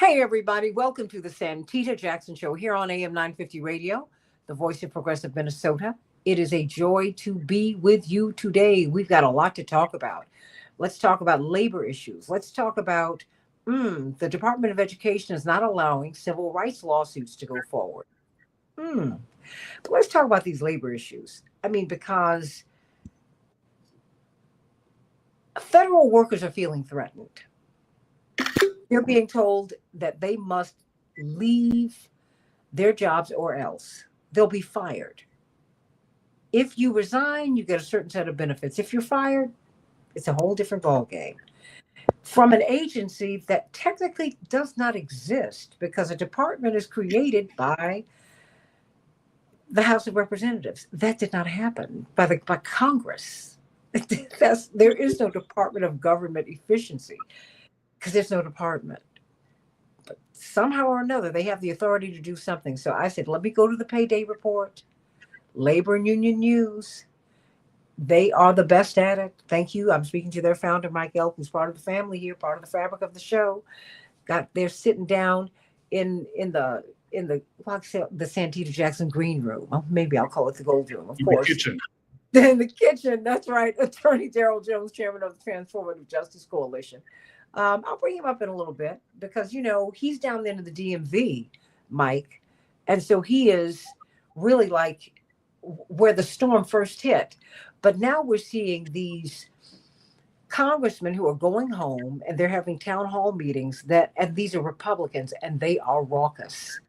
Hey, everybody. Welcome to the Santita Jackson Show here on AM 950 Radio, the voice of progressive Minnesota. It is a joy to be with you today. We've got a lot to talk about. Let's talk about labor issues. Let's talk about the Department of Education is not allowing civil rights lawsuits to go forward. But let's talk about these labor issues. Because federal workers are feeling threatened. They're being told that they must leave their jobs or else they'll be fired. If you resign, you get a certain set of benefits. If you're fired, it's a whole different ballgame. From an agency that technically does not exist because a department is created by the House of Representatives. That did not happen by Congress. There is no Department of Government Efficiency because there's no department. But somehow or another, they have the authority to do something. So I said, let me go to the payday report, Labor and Union News. They are the best at it. Thank you. I'm speaking to their founder, Mike Elk, who's part of the family here, part of the fabric of the show. They're sitting down in the Santita Jackson green room. Well, maybe I'll call it the gold room, of course. The kitchen. In the kitchen, that's right. Attorney Darrell Jones, chairman of the Transformative Justice Coalition. I'll bring him up in a little bit because, he's down there in the DMV, Mike. And so he is really like where the storm first hit. But now we're seeing these congressmen who are going home and they're having town hall meetings and these are Republicans and they are raucous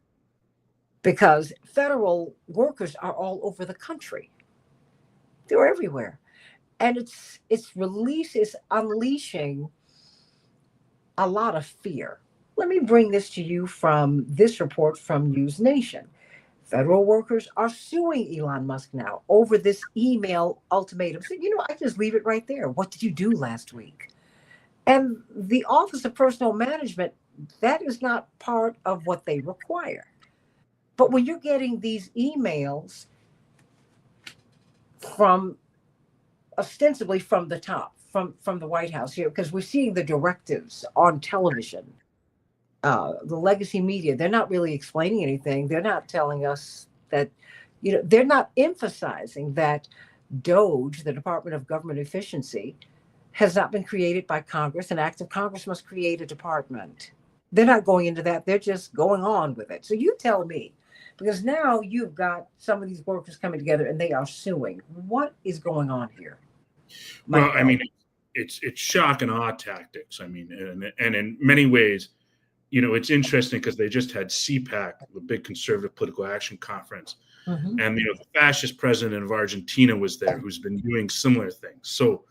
because federal workers are all over the country. They're everywhere. And it's unleashing a lot of fear. Let me bring this to you from this report from News Nation. Federal workers are suing Elon Musk now over this email ultimatum. So, I just leave it right there. What did you do last week? And the Office of Personnel Management, that is not part of what they require. But when you're getting these emails from ostensibly from the top, from the White House here, because we're seeing the directives on television, the legacy media, they're not really explaining anything. They're not telling us that, they're not emphasizing that DOGE, the Department of Government Efficiency, has not been created by Congress. An act of Congress must create a department. They're not going into that. They're just going on with it. So you tell me, because now you've got some of these workers coming together and they are suing. What is going on here? Well, it's shock and awe tactics. And in many ways, it's interesting because they just had CPAC, the big conservative political action conference. Mm-hmm. And, the fascist president of Argentina was there who's been doing similar things. So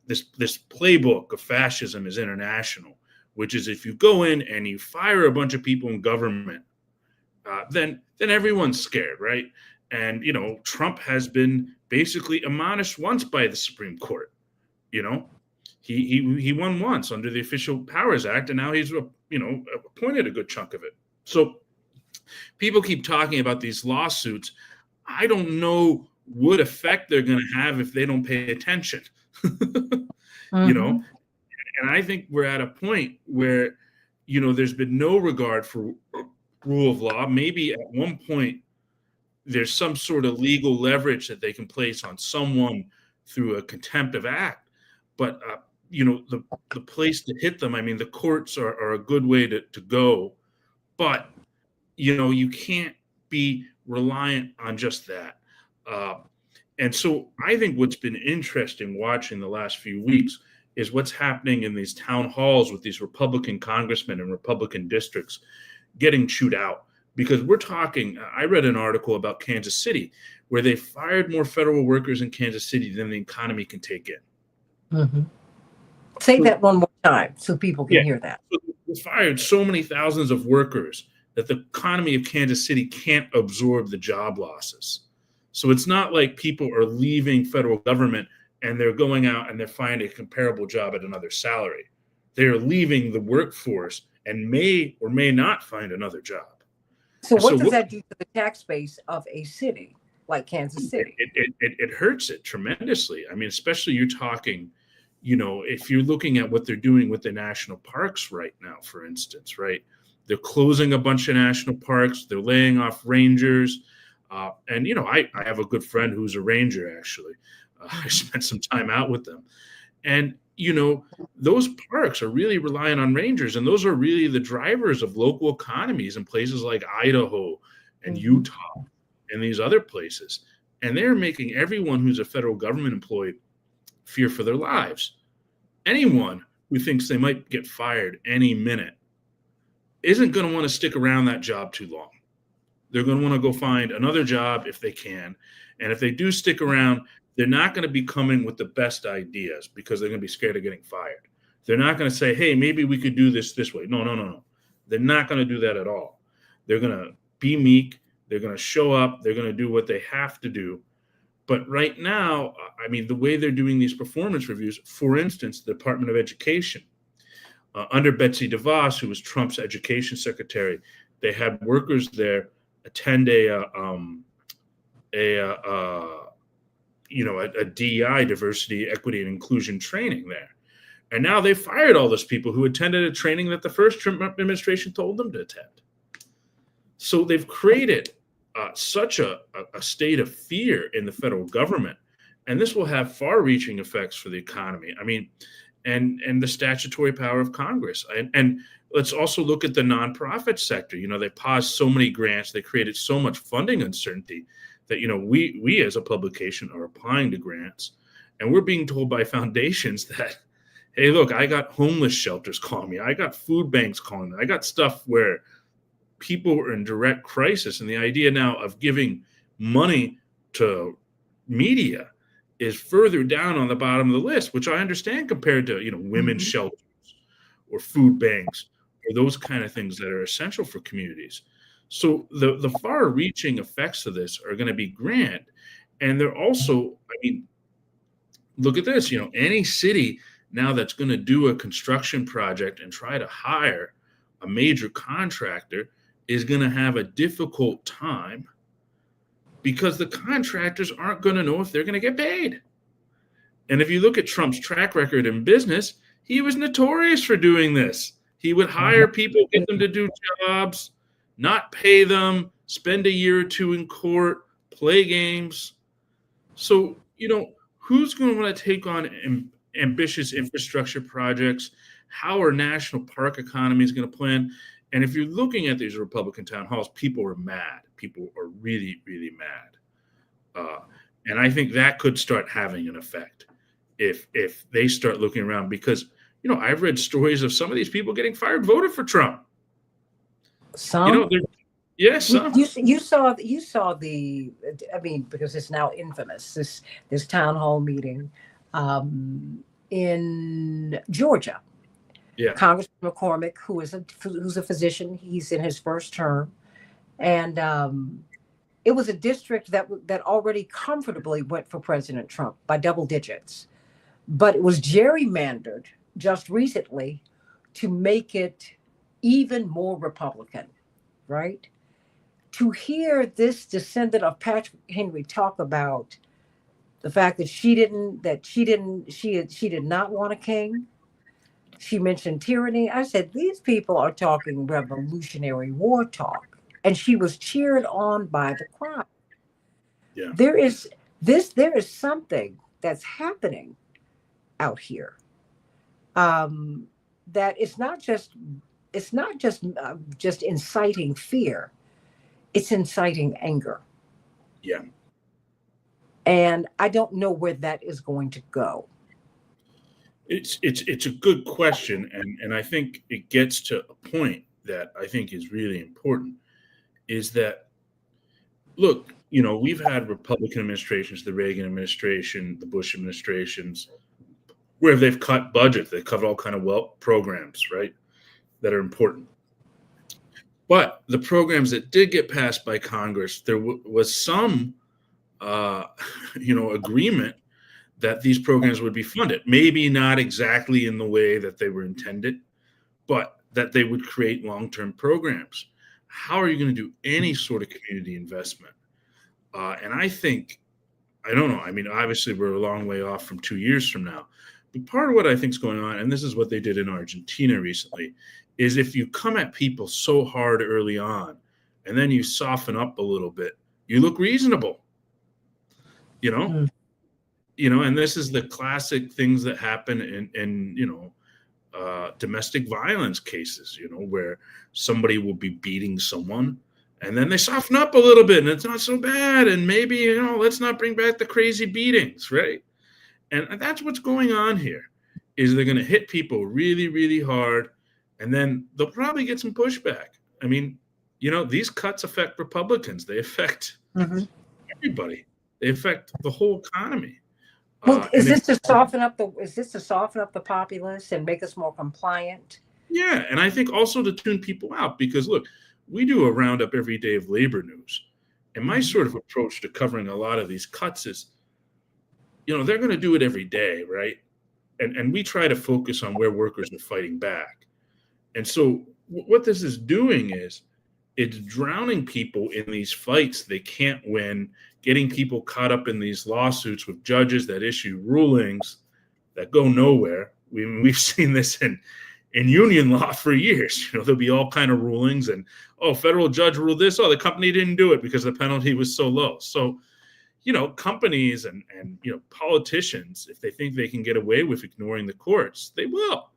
this playbook of fascism is international, which is if you go in and you fire a bunch of people in government, then everyone's scared, right? And, Trump has been basically admonished once by the Supreme Court. He won once under the Official Powers Act, and now he's, appointed a good chunk of it. So people keep talking about these lawsuits. I don't know what effect they're going to have if they don't pay attention, And I think we're at a point where, there's been no regard for rule of law. Maybe at one point there's some sort of legal leverage that they can place on someone through a contempt of act. But, the place to hit them, the courts are a good way to go. But, you can't be reliant on just that. And so I think what's been interesting watching the last few weeks is what's happening in these town halls with these Republican congressmen and Republican districts getting chewed out. Because we're talking, I read an article about Kansas City where they fired more federal workers in Kansas City than the economy can take in. Mm-hmm. Say that one more time so people can hear that. So they fired so many thousands of workers that the economy of Kansas City can't absorb the job losses. So it's not like people are leaving federal government and they're going out and they're finding a comparable job at another salary. They're leaving the workforce and may or may not find another job. So what does that do to the tax base of a city like Kansas City? It hurts it tremendously. Especially you're talking, if you're looking at what they're doing with the national parks right now, for instance, right? They're closing a bunch of national parks. They're laying off rangers. And, I have a good friend who's a ranger, actually. I spent some time out with them. And, those parks are really relying on rangers. And those are really the drivers of local economies in places like Idaho and Utah and these other places. And they're making everyone who's a federal government employee fear for their lives. Anyone who thinks they might get fired any minute isn't going to want to stick around that job too long. They're going to want to go find another job if they can. And if they do stick around, they're not going to be coming with the best ideas because they're going to be scared of getting fired. They're not going to say, hey, maybe we could do this way. No. They're not going to do that at all. They're going to be meek. They're going to show up. They're going to do what they have to do. But right now, the way they're doing these performance reviews, for instance, the Department of Education, under Betsy DeVos, who was Trump's education secretary, they had workers there attend a DEI, diversity, equity, and inclusion training there. And now they fired all those people who attended a training that the first Trump administration told them to attend. So they've created such a state of fear in the federal government. And this will have far-reaching effects for the economy. And the statutory power of Congress. And let's also look at the nonprofit sector. They paused so many grants. They created so much funding uncertainty that, we as a publication are applying to grants. And we're being told by foundations that, hey, look, I got homeless shelters calling me. I got food banks calling me. I got stuff where people are in direct crisis. And the idea now of giving money to media is further down on the bottom of the list, which I understand compared to, women's shelters or food banks or those kind of things that are essential for communities. So the far-reaching effects of this are going to be grand. And they're also, look at this, any city now that's going to do a construction project and try to hire a major contractor is going to have a difficult time because the contractors aren't going to know if they're going to get paid. And if you look at Trump's track record in business, he was notorious for doing this. He would hire people, get them to do jobs, not pay them, spend a year or two in court, play games. So, who's going to want to take on ambitious infrastructure projects? How are national park economies going to plan? And if you're looking at these Republican town halls, people are mad. People are really, really mad. And I think that could start having an effect if they start looking around because, I've read stories of some of these people getting fired, voted for Trump. Some? Yes. Some. You saw the, because it's now infamous, this town hall meeting in Georgia. Yeah. Congressman McCormick, who's a physician, he's in his first term. And it was a district that already comfortably went for President Trump by double digits. But it was gerrymandered just recently to make it even more Republican, right? To hear this descendant of Patrick Henry talk about the fact that she did not want a king. She mentioned tyranny. I said, these people are talking Revolutionary War talk. And she was cheered on by the crowd. Yeah. There is something that's happening out here. That it's not just inciting fear. It's inciting anger. Yeah. And I don't know where that is going to go. It's a good question, and I think it gets to a point that I think is really important, is that, look, we've had Republican administrations, the Reagan administration, the Bush administrations, where they've cut budgets, they've cut all kind of programs, right, that are important. But the programs that did get passed by Congress, there was some, agreement that these programs would be funded. Maybe not exactly in the way that they were intended, but that they would create long-term programs. How are you going to do any sort of community investment? And I don't know. Obviously we're a long way off from 2 years from now. But part of what I think is going on, and this is what they did in Argentina recently, is if you come at people so hard early on and then you soften up a little bit, you look reasonable, you know? Mm. And this is the classic things that happen in domestic violence cases, where somebody will be beating someone and then they soften up a little bit and it's not so bad. And maybe, let's not bring back the crazy beatings, right? And that's what's going on here, is they're going to hit people really, really hard, and then they'll probably get some pushback. I mean, these cuts affect Republicans. They affect everybody. They affect the whole economy. Well, is this to soften up the populace and make us more compliant? Yeah, and I think also to tune people out, because look, we do a roundup every day of labor news, and my sort of approach to covering a lot of these cuts is, they're going to do it every day, right? And we try to focus on where workers are fighting back. And so what this is doing is it's drowning people in these fights they can't win, getting people caught up in these lawsuits with judges that issue rulings that go nowhere. We've seen this in union law for years. There'll be all kind of rulings and, federal judge ruled this. The company didn't do it because the penalty was so low. So, companies and politicians, if they think they can get away with ignoring the courts, they will.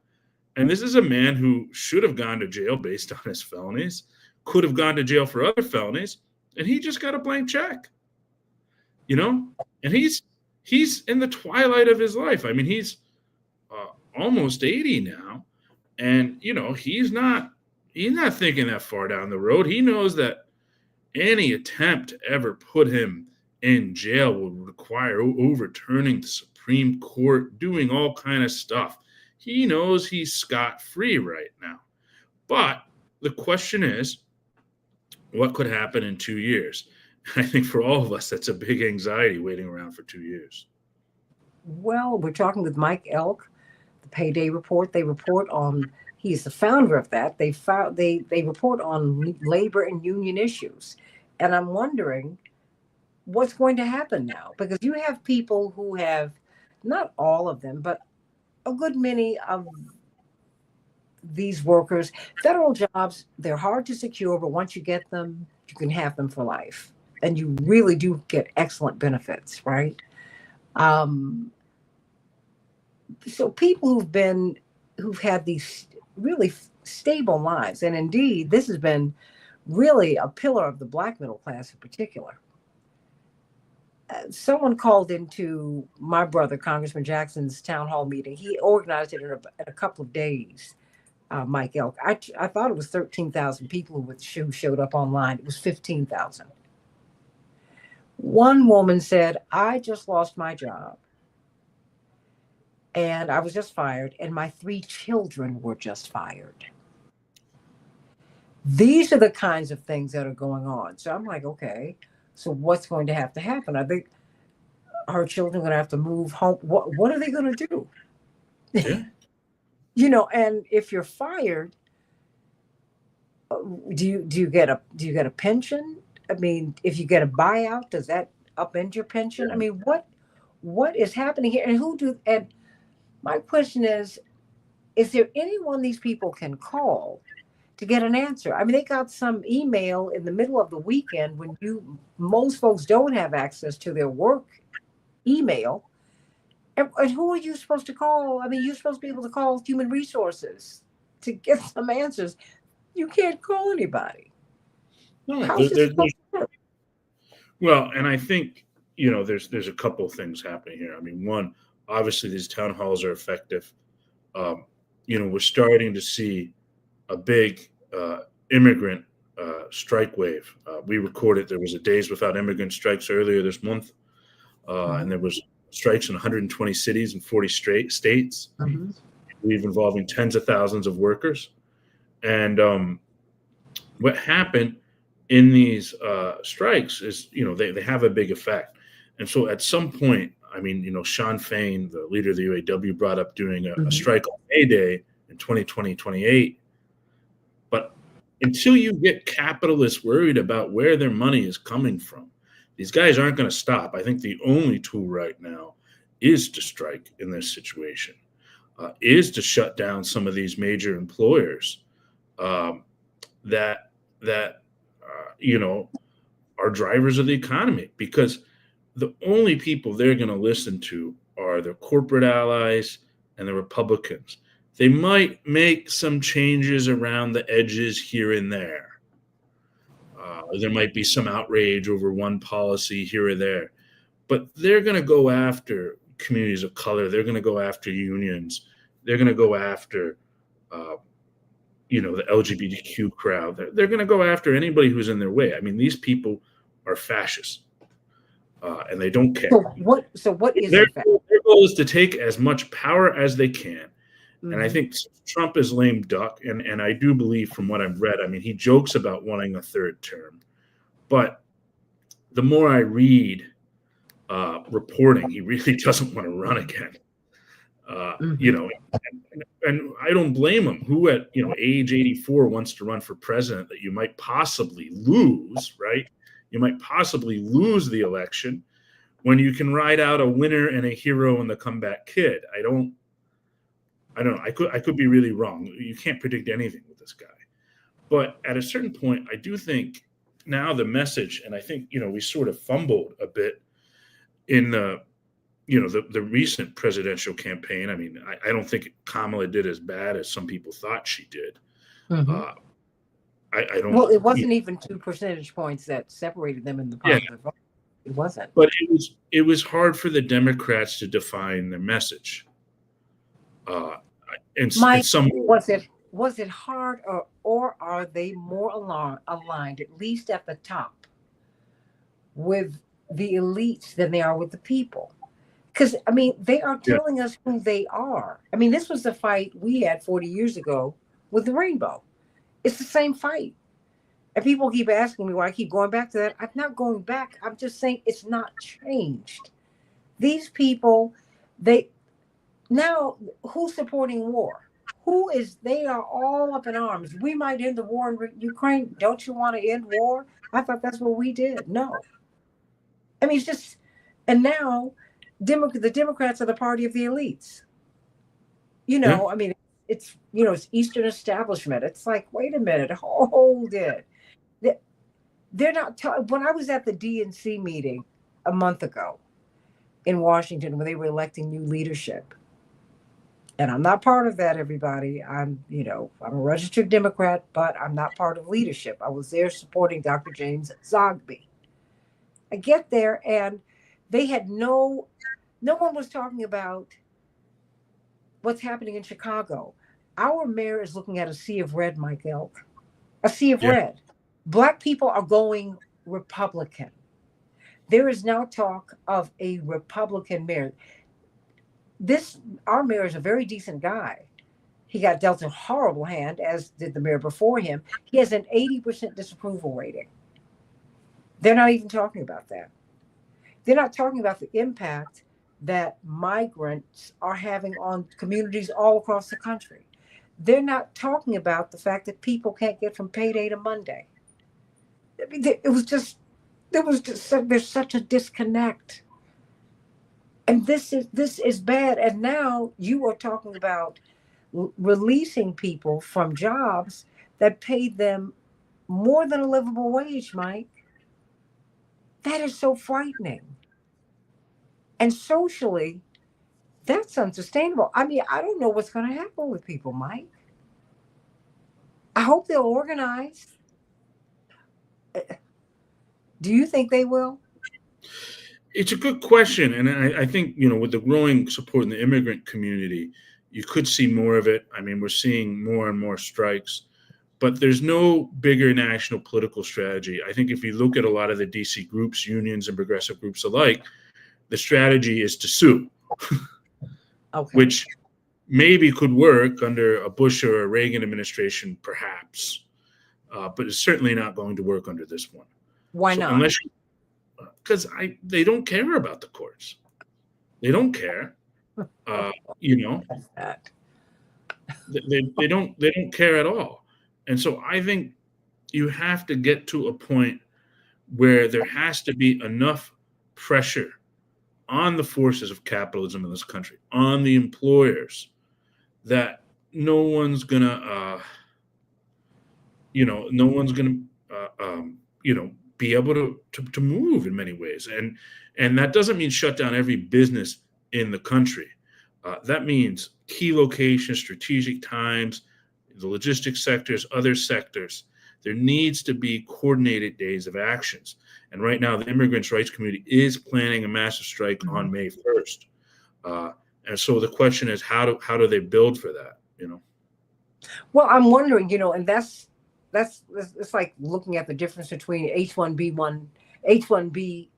And this is a man who should have gone to jail based on his felonies, could have gone to jail for other felonies, and he just got a blank check. And he's in the twilight of his life. I mean, he's almost 80 now, and he's not thinking that far down the road. He knows that any attempt to ever put him in jail will require overturning the Supreme Court, doing all kind of stuff. He knows he's scot-free right now. But the question is, what could happen in 2 years? I think for all of us, that's a big anxiety waiting around for 2 years. Well, we're talking with Mike Elk, the Payday Report. They report on, he's the founder of that. They report on labor and union issues. And I'm wondering what's going to happen now, because you have people who have, not all of them, but a good many of these workers, federal jobs, they're hard to secure, but once you get them, you can have them for life. And you really do get excellent benefits, right? So people who've had these really stable lives, and indeed, this has been really a pillar of the Black middle class in particular. Someone called into my brother, Congressman Jackson's town hall meeting. He organized it in a couple of days, Mike Elk. I thought it was 13,000 people who showed up online. It was 15,000. One woman said, I just lost my job and I was just fired, and my 3 children were just fired. These are the kinds of things that are going on. So I'm like, okay, so what's going to happen? I think her children are going to have to move home. What are they going to do? Yeah. And if you're fired, do you get a pension? I mean, if you get a buyout, does that upend your pension? I mean, what is happening here? And my question is there anyone these people can call to get an answer? I mean, they got some email in the middle of the weekend when most folks don't have access to their work email. And who are you supposed to call? I mean, you're supposed to be able to call human resources to get some answers. You can't call anybody. No, How's this supposed to work? Well, and I think, there's a couple of things happening here. I mean, one, obviously these town halls are effective. We're starting to see a big immigrant strike wave. We recorded there was a Days Without Immigrant Strikes earlier this month, and there was strikes in 120 cities and 40 states, we've involving tens of thousands of workers. And what happened in these strikes is, they have a big effect. And so at some point, I mean, Sean Fain, the leader of the UAW, brought up doing a strike on May Day in 2028. But until you get capitalists worried about where their money is coming from, these guys aren't going to stop. I think the only tool right now is to strike in this situation, is to shut down some of these major employers um, that are drivers of the economy, because the only people they're going to listen to are their corporate allies and the Republicans. They might make some changes around the edges here and there. There might be some outrage over one policy here or there, but they're going to go after communities of color. They're going to go after unions. They're going to go after, uh, the LGBTQ crowd. They're going to go after anybody who's in their way. I mean, these people are fascists, and they don't care. So what is Their, in fact? their goal is to take as much power as they can. And I Mhm. think Trump is lame duck. And I do believe, from what I've read, I mean, he jokes about wanting a third term. But the more I read reporting, he really doesn't want to run again. Mhm. And I don't blame him. Who at age 84 wants to run for president that you might possibly lose, right? You might possibly lose the election when you can ride out a winner and a hero and the comeback kid. I don't know. I could be really wrong. You can't predict anything with this guy. But at a certain point, I do think now the message, and I think we sort of fumbled a bit in the recent presidential campaign. I mean, I don't think Kamala did as bad as some people thought she did. Mhm. Uh, I don't. Well, it wasn't even 2 percentage points that separated them in the Yeah, popular vote. It wasn't. but it was hard for the Democrats to define their message. Uh, in Mike, some was it hard, or are they more aligned, at least at the top, with the elites than they are with the people? Because I mean, they are yeah, telling us who they are. I mean, this was the fight we had 40 years ago with the rainbow. It's the same fight. And people keep asking me why I keep going back to that. I'm not going back. I'm just saying it's not changed. These people, they now, who's supporting war? Who is? They are all up in arms. We might end the war in Ukraine. Don't you want to end war? I thought that's what we did. No, I mean it's just. And now, the Democrats are the party of the elites. yeah, I mean, it's Eastern establishment. It's like, wait a minute, hold it. They- They're not. When I was at the DNC meeting a month ago in Washington, when they were electing new leadership, and I'm not part of that, everybody. I'm a registered Democrat, but I'm not part of leadership. I was there supporting Dr. James Zogby. I get there, and they had no one was talking about what's happening in Chicago. Our mayor is looking at a sea of red, Mike Elk, a sea of yeah, red. Black people are going Republican. There is now talk of a Republican mayor. This Our mayor is a very decent guy. He got dealt a horrible hand, as did the mayor before him. He has an 80% disapproval rating. They're not even talking about that. They're not talking about the impact that migrants are having on communities all across the country. They're not talking about the fact that people can't get from payday to Monday. I mean, there's such a disconnect. And this is bad. And now you are talking about releasing people from jobs that paid them more than a livable wage, Mike. That is so frightening. And socially, that's unsustainable. I mean, I don't know what's going to happen with people, Mike. I hope they'll organize. Do you think they will? it's a good question, and I think with the growing support in the immigrant community, you could see more of it. I mean, we're seeing more and more strikes, but there's no bigger national political strategy. I think if you look at a lot of the DC groups, unions, and progressive groups alike, the strategy is to sue, Okay. which maybe could work under a Bush or a Reagan administration, perhaps, but it's certainly not going to work under this one. Why So not? because they don't care about the courts, they don't care. Uh, you know, That. they don't care at all, and so I think you have to get to a point where there has to be enough pressure on the forces of capitalism in this country, on the employers, that no one's gonna no one's going to be able to move in many ways, and that doesn't mean shut down every business in the country. That means key locations, strategic times, the logistics sectors, other sectors. There needs to be coordinated days of actions. And right now, the immigrants' rights community is planning a massive strike on May 1st. And so the question is, how do they build for that? Well, I'm wondering, and that's it's like looking at the difference between H1B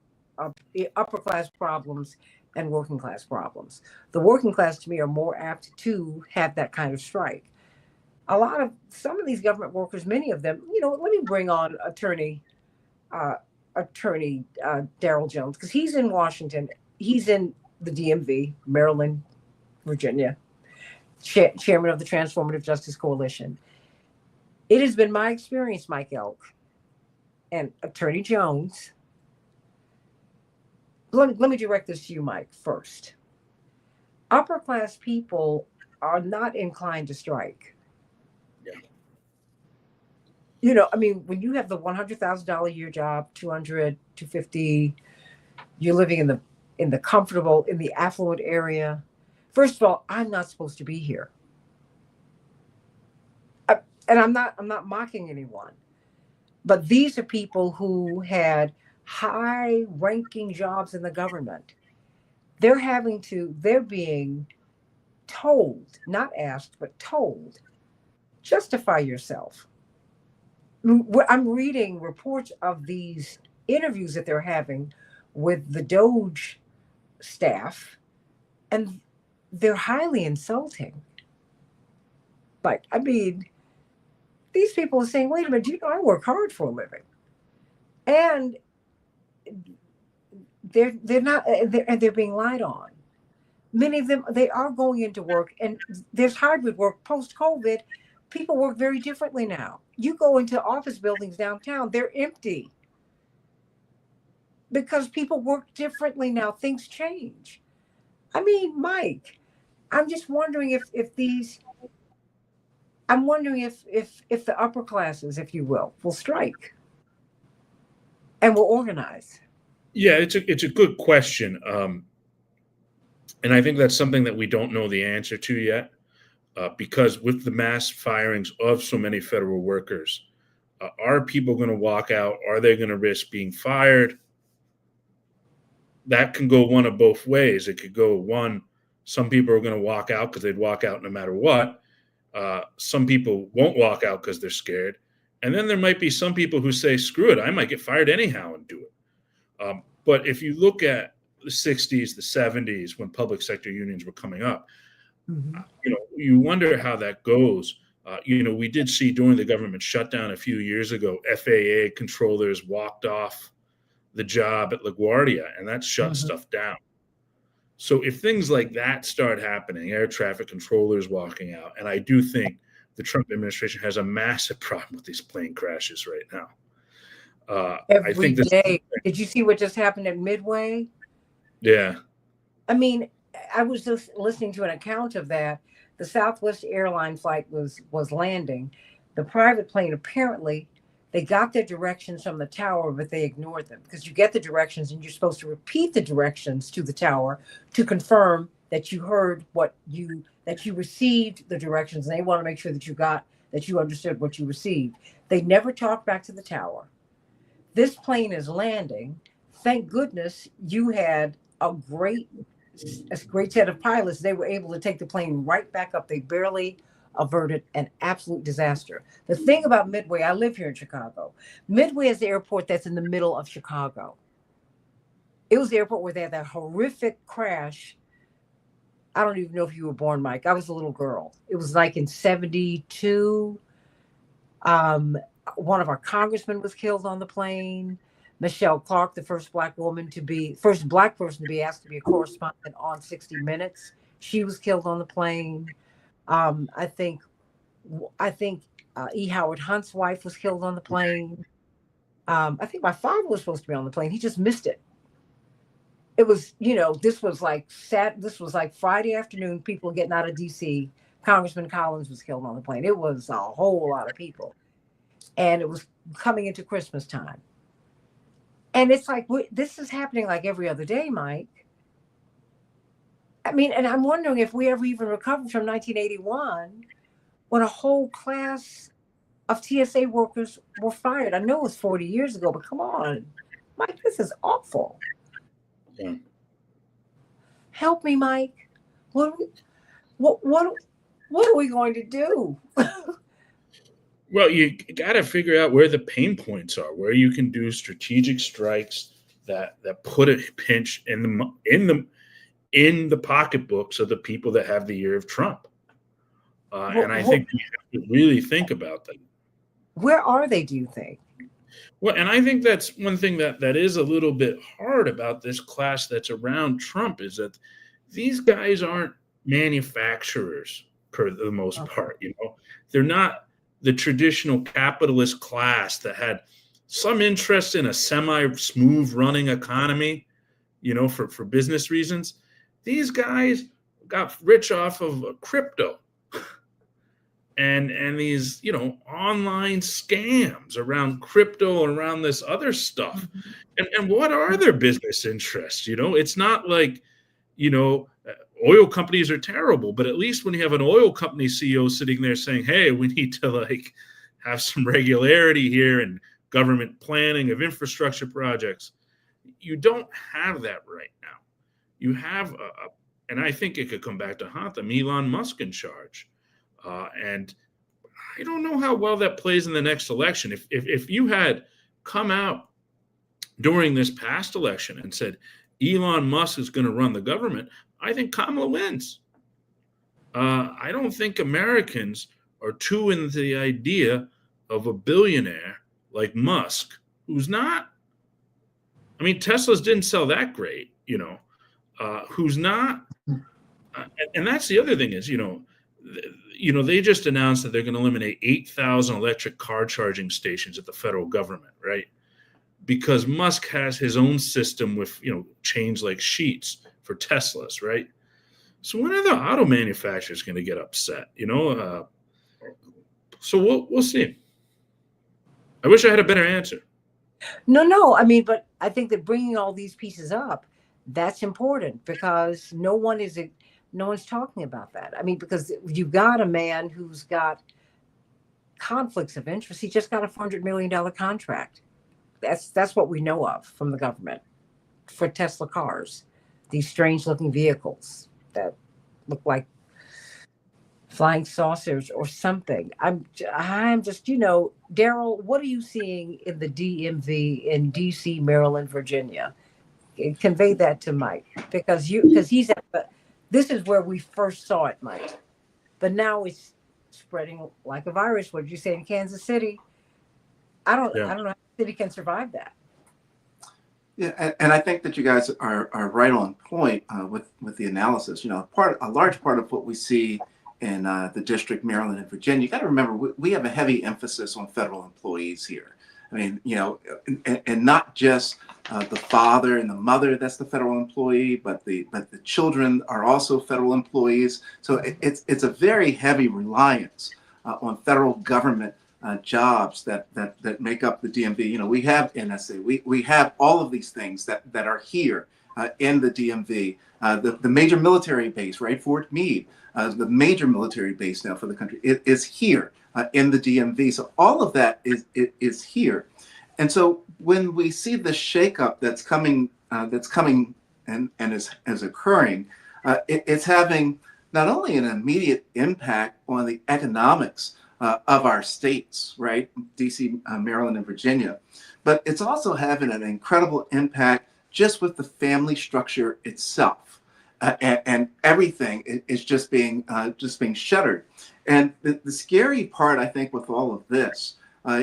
upper class problems and working class problems. The working class, to me, are more apt to have that kind of strike. Some of these government workers, many of them, let me bring on uh, attorney Daryl Jones, because he's in Washington. He's in the DMV, Maryland, Virginia, chairman of the Transformative Justice Coalition. It has been my experience, Mike Elk and Attorney Jones. Let me direct this to you, Mike, first. Upper class people are not inclined to strike. Yeah. I mean, when you have the $100,000 a year job, 200, 250, you're living in the affluent area. First of all, I'm not supposed to be here. And I'm not mocking anyone, but these are people who had high ranking jobs in the government. They're being told, not asked, but told, justify yourself. I'm reading reports of these interviews that they're having with the Doge staff, and they're highly insulting. Like, I mean, these people are saying, wait a minute, I work hard for a living. And they're not, and they're being lied on. Many of them, they are going into work, and there's hybrid work post-COVID. People work very differently now. You go into office buildings downtown, they're empty because people work differently now. Things change. I mean, Mike, I'm just wondering if the upper classes, if you will strike and will organize. Yeah, it's a good question, and I think that's something that we don't know the answer to yet, because with the mass firings of so many federal workers, are people going to walk out? Are they going to risk being fired? That can go one of both ways. It could go one, some people are going to walk out because they'd walk out no matter what. Some people won't walk out because they're scared. And then there might be some people who say, screw it, I might get fired anyhow and do it. But if you look at the 60s, the 70s, when public sector unions were coming up, you wonder how that goes. We did see during the government shutdown a few years ago, FAA controllers walked off the job at LaGuardia, and that shut stuff down. So if things like that start happening, air traffic controllers walking out, and I do think the Trump administration has a massive problem with these plane crashes right now. Every day. Did you see what just happened at Midway? Yeah. I mean, I was just listening to an account of that. The Southwest airline flight was landing. The private plane, apparently, they got their directions from the tower, but they ignored them, because you get the directions and you're supposed to repeat the directions to the tower to confirm that you heard that you received the directions. And they want to make sure that you understood what you received. They never talked back to the tower. This plane is landing. Thank goodness you had a great set of pilots. They were able to take the plane right back up. They barely averted an absolute disaster. The thing about Midway, I live here in Chicago. Midway is the airport that's in the middle of Chicago. It was the airport where they had that horrific crash. I don't even know if you were born, Mike. I was a little girl. It was like in 1972. One of our congressmen was killed on the plane. Michelle Clark, the first black person to be asked to be a correspondent on 60 Minutes. She was killed on the plane. I think E. Howard Hunt's wife was killed on the plane. I think my father was supposed to be on the plane. He just missed it. It was, this was like Friday afternoon, people getting out of DC. Congressman Collins was killed on the plane. It was a whole lot of people. and it was coming into Christmas time. And it's like, this is happening like every other day, Mike. I mean, and I'm wondering if we ever even recovered from 1981 when a whole class of TSA workers were fired. I know it was 40 years ago, but come on, Mike, this is awful. Yeah. Help me, Mike. What, what, what, what are we going to do? Well, you got to figure out where the pain points are, where you can do strategic strikes that put a pinch in the pocketbooks of the people that have the ear of Trump. And I think we have to really think about that. Where are they, do you think? Well, and I think that's one thing that is a little bit hard about this class that's around Trump is that these guys aren't manufacturers for the most part. They're not the traditional capitalist class that had some interest in a semi-smooth running economy, for business reasons. These guys got rich off of crypto and these, online scams around crypto and around this other stuff. And what are their business interests? It's not like, oil companies are terrible, but at least when you have an oil company CEO sitting there saying, hey, we need to have some regularity here and government planning of infrastructure projects, you don't have that right now. You have, and I think it could come back to haunt them, Elon Musk in charge. And I don't know how well that plays in the next election. If you had come out during this past election and said, Elon Musk is going to run the government, I think Kamala wins. I don't think Americans are too into the idea of a billionaire like Musk, who's not. I mean, Teslas didn't sell that great, who's not. And that's the other thing is, they just announced that they're going to eliminate 8,000 electric car charging stations at the federal government, right? Because Musk has his own system with, chains like Sheets for Teslas, right? So when are the auto manufacturers going to get upset? So we'll see. I wish I had a better answer. No. I mean, but I think that bringing all these pieces up, that's important because no one's talking about that. I mean, because you've got a man who's got conflicts of interest. He just got a $400 million contract. That's what we know of from the government for Tesla cars, these strange looking vehicles that look like flying saucers or something. I'm just, Daryl, what are you seeing in the DMV in DC, Maryland, Virginia? Convey that to Mike because he's this is where we first saw it, Mike. But now it's spreading like a virus. What did you say in Kansas City? I don't know how the city can survive that. Yeah, and I think that you guys are right on point with the analysis. A large part of what we see in the district, Maryland and Virginia, you got to remember we have a heavy emphasis on federal employees here. I mean, and not just the father and the mother that's the federal employee, but the children are also federal employees. So it's a very heavy reliance on federal government jobs that make up the DMV. We have NSA, we have all of these things that are here in the DMV. The major military base, right, Fort Meade, the major military base now for the country, it is here in the DMV. So all of that is here. And so when we see the shakeup that's coming and is occurring, it's having not only an immediate impact on the economics of our states, right, DC, Maryland, and Virginia, but it's also having an incredible impact just with the family structure itself. And everything is just being shuttered. And the scary part, I think, with all of this,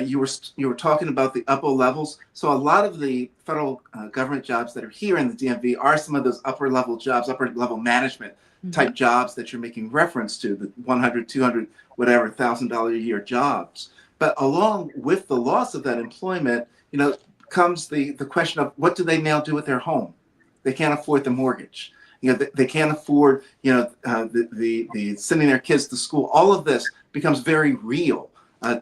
you were talking about the upper levels. So a lot of the federal government jobs that are here in the DMV are some of those upper level jobs, upper level management type jobs that you're making reference to, the 100, 200, whatever $1,000 a year jobs. But along with the loss of that employment, comes the question of what do they now do with their home? They can't afford the mortgage. They can't afford, the sending their kids to school. All of this becomes very real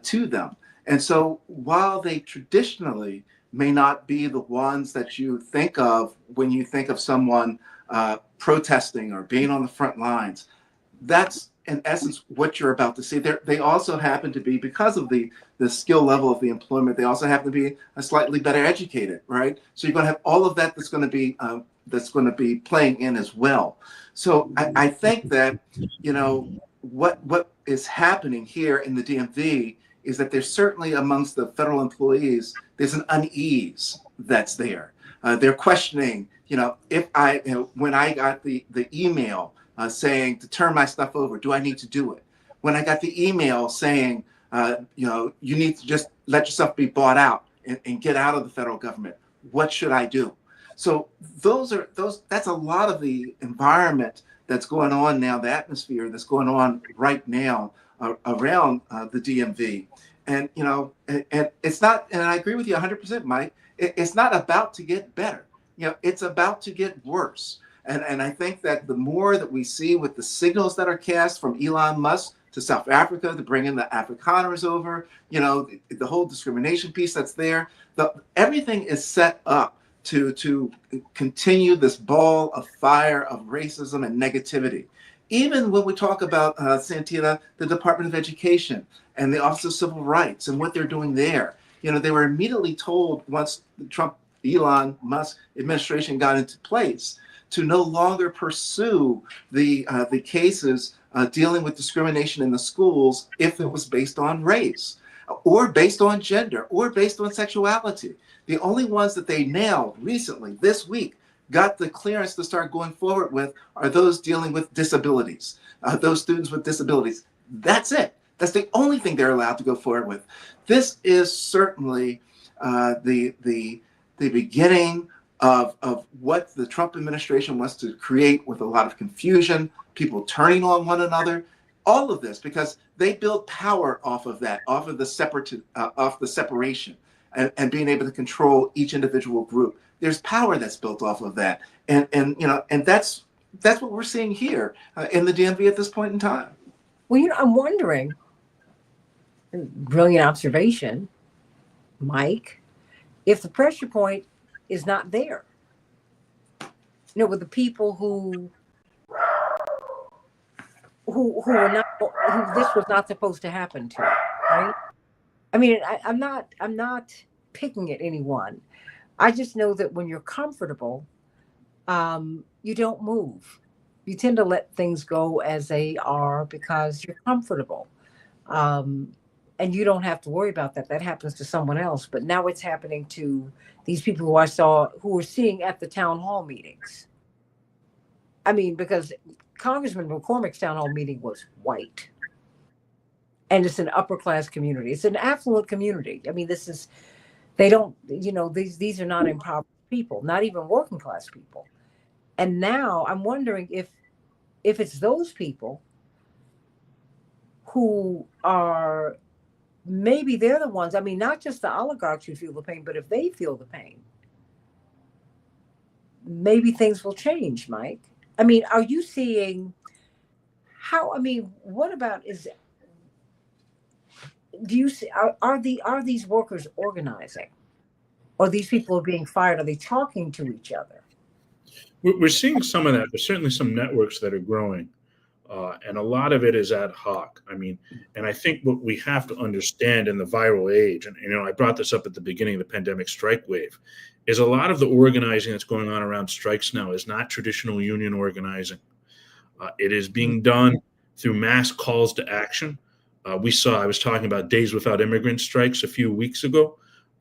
to them. And so while they traditionally may not be the ones that you think of when you think of someone protesting or being on the front lines, that's in essence what you're about to see. They also happen to be, because of the skill level of the employment, they also happen to be a slightly better educated, right? So you're going to have all of that that's going to be playing in as well. So I think that, you know, what is happening here in the DMV is that there's certainly amongst the federal employees, there's an unease that's there. They're questioning, you know, when I got the email saying to turn my stuff over, do I need to do it? When I got the email saying, you know, you need to just let yourself be bought out and get out of the federal government, what should I do? So that's a lot of the environment that's going on now, the atmosphere that's going on right now around the DMV. And, you know, and it's not, and I agree with you 100%, Mike, it's not about to get better. You know, it's about to get worse. And I think that the more that we see with the signals that are cast from Elon Musk to South Africa to bring in the Afrikaners over, you know, the whole discrimination piece that's there, everything is set up to continue this ball of fire of racism and negativity. Even when we talk about, Santita, the Department of Education and the Office of Civil Rights and what they're doing there, you know, they were immediately told once the Elon Musk administration got into place to no longer pursue the cases dealing with discrimination in the schools if it was based on race or based on gender or based on sexuality. The only ones that they now recently, this week, got the clearance to start going forward with are those dealing with disabilities, those students with disabilities. That's it. That's the only thing they're allowed to go forward with. This is certainly the beginning of what the Trump administration wants to create, with a lot of confusion, people turning on one another, all of this because they build power off of that, off of the separation and being able to control each individual group. There's power that's built off of that, and you know, and that's what we're seeing here in the DMV at this point in time. Well, you know, I'm wondering, brilliant observation, Mike, if the pressure point is not there. You know, with the people who are not, who this was not supposed to happen to, right? I mean, I'm not picking at anyone. I just know that when you're comfortable, you don't move. You tend to let things go as they are because you're comfortable. And you don't have to worry about that. That happens to someone else. But now it's happening to these people who were seeing at the town hall meetings. I mean, because Congressman McCormick's town hall meeting was white. And it's an upper class community. It's an affluent community. I mean, they don't, you know, these are not impoverished people, not even working class people. And now I'm wondering if it's those people who are, maybe they're the ones, I mean, not just the oligarchs who feel the pain, but if they feel the pain, maybe things will change, Mike. I mean, are you seeing what about do you see, are these workers organizing? Or these people are being fired? Are they talking to each other? We're seeing some of that. There's certainly some networks that are growing. And a lot of it is ad hoc. I mean, and I think what we have to understand in the viral age, and you know, I brought this up at the beginning of the pandemic strike wave, is a lot of the organizing that's going on around strikes now is not traditional union organizing. It is being done through mass calls to action. I was talking about Days Without Immigrant strikes a few weeks ago.